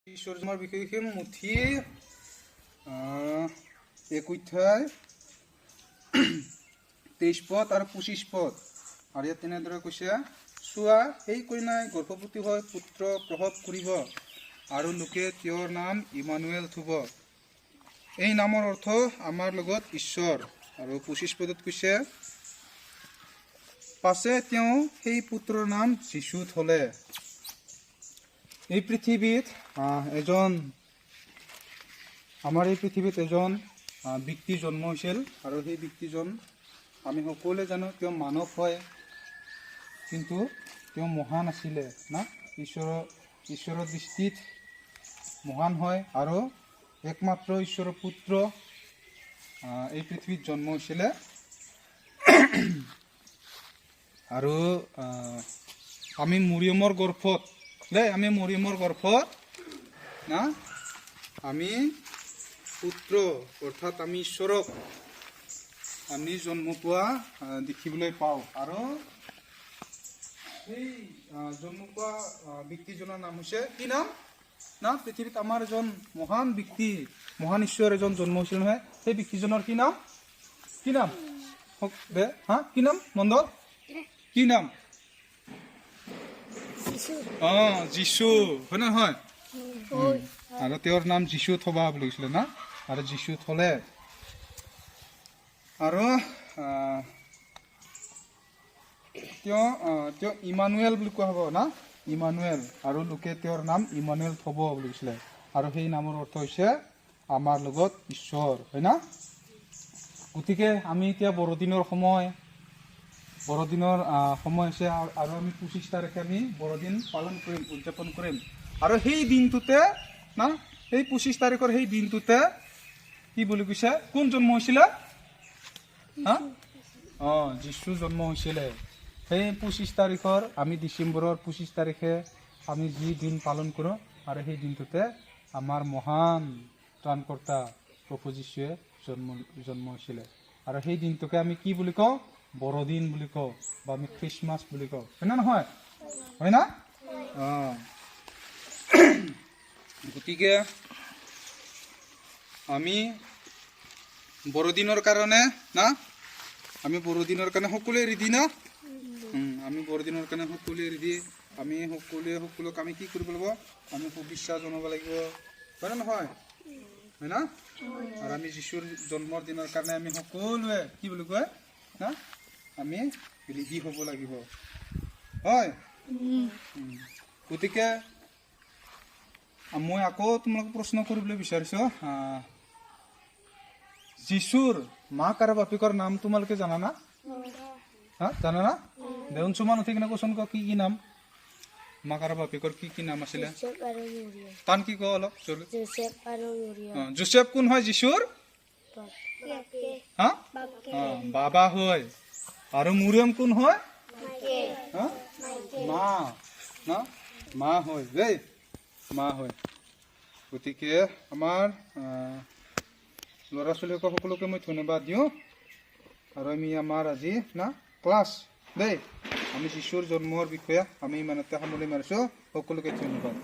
ঈশ্বৰ বিশেষে মুঠি 21 23 পদ আৰু 25 পদ আৰু ইয়াত তেনেদৰে কৈছে চোৱা এই কন্যাই গৰ্ভৱতী হৈ পুত্ৰ প্ৰসৱ কৰিব আৰু লোকে তেওঁৰ নাম ইমানুৱেল থব। এই নামৰ অৰ্থ আমাৰ লগত ঈশ্বৰ। আৰু 25 পদত কৈছে পাছে তেওঁ সেই পুত্ৰৰ নাম যীশু থলে। এই পৃথিৱীত এজন ব্যক্তি জন্ম হৈছিল আৰু সেই ব্যক্তিজন আমি সকলোৱে জানো তেওঁ মানৱ হয়, কিন্তু তেওঁ মহান আছিলে না, ঈশ্বৰৰ দৃষ্টিত মহান হয় আৰু একমাত্ৰ ঈশ্বৰৰ পুত্ৰ এই পৃথিৱীত জন্ম হৈছিলে। আৰু আমি মৰিয়মৰ গৰ্ভত না আমি পুত্ৰ অৰ্থাৎ আমি ঈশ্বৰক আমি জন্ম পোৱা দেখিবলৈ পাওঁ। আৰু সেই জন্ম পোৱা ব্যক্তিজনৰ নাম হৈছে কি নাম না, পৃথিৱীত আমাৰ এজন মহান ব্যক্তি, মহান ঈশ্বৰ এজন জন্ম হৈছিল নহয়, সেই ব্যক্তিজনৰ কি নাম কি নাম মণ্ডল, কি নাম? যীশু হয় নহয়? আৰু তেওঁৰ নাম যীশু থবা বুলি কৈছিলে না, আৰু যীশু থলে। আৰু তেওঁ ইমানুৱেল বুলি কোৱা হ'ব না, ইমানুৱেল, আৰু লোকে তেওঁৰ নাম ইমানুৱেল থব বুলি কৈছিলে। আৰু সেই নামৰ অৰ্থ হৈছে আমাৰ লগত ঈশ্বৰ, হয় না? গতিকে আমি এতিয়া বৰদিনৰ সময় হৈছে আৰু আমি 25 তাৰিখে আমি বৰদিন পালন কৰিম, উদযাপন কৰিম। আৰু সেই দিনটোতে না, সেই 25 তাৰিখৰ সেই দিনটোতে কি বুলি কৈছে, কোন জন্ম হৈছিলে? যীশু জন্ম হৈছিলে। সেই 25 তাৰিখৰ আমি ডিচেম্বৰৰ 25 তাৰিখে আমি যি দিন পালন কৰোঁ, আৰু সেই দিনটোতে আমাৰ মহান ত্ৰাণকৰ্তা প্ৰভু যীশুৱে জন্ম হৈছিলে। আৰু সেই দিনটোকে আমি কি বুলি কওঁ? বৰদিন বুলি কওঁ, বা আমি খ্ৰীষ্টমাছ বুলি কওঁ, হয় না নহয়? হয় না? গতিকে আমি বৰদিনৰ কাৰণে সকলোৱে ৰেডি না? আমি বৰদিনৰ কাৰণে সকলোৱে ৰেডি। আমি সকলোক আমি কি কৰিব লাগিব? আমি শুভেচ্ছা জনাব লাগিব, হয় না নহয়? হয় না? আৰু আমি যীশুৰ জন্মৰ দিনৰ কাৰণে আমি সকলোৱে কি বুলি কয় না, আমি ৰেডি হ'ব লাগিব, হয়? গতিকে মই আকৌ তোমালোকক প্ৰশ্ন কৰিবলৈ বিচাৰিছোঁ, যীশুৰ মাক আৰু বাপেকৰ নাম তোমালোকে জানানা? জানানা? দেউনচুমান উঠি কিনে কোৱাচোন, কি নাম? মাক আৰু বাপেকৰ কি নাম আছিলে? টান কি কওঁ অলপ? যোচেফ কোন হয় যীশুৰ? বাবা হয়। আৰু মৰিয়ম কোন হয়? মা হয় দেই, মা হয়। গতিকে আমাৰ ল'ৰা ছোৱালীক সকলোকে মই ধন্যবাদ দিওঁ। আৰু আমি আমাৰ আজি না ক্লাছ দেই, আমি যীশুৰ জন্মৰ বিষয়ে আমি ইমানতে সামৰণি মাৰিছোঁ। সকলোকে ধন্যবাদ।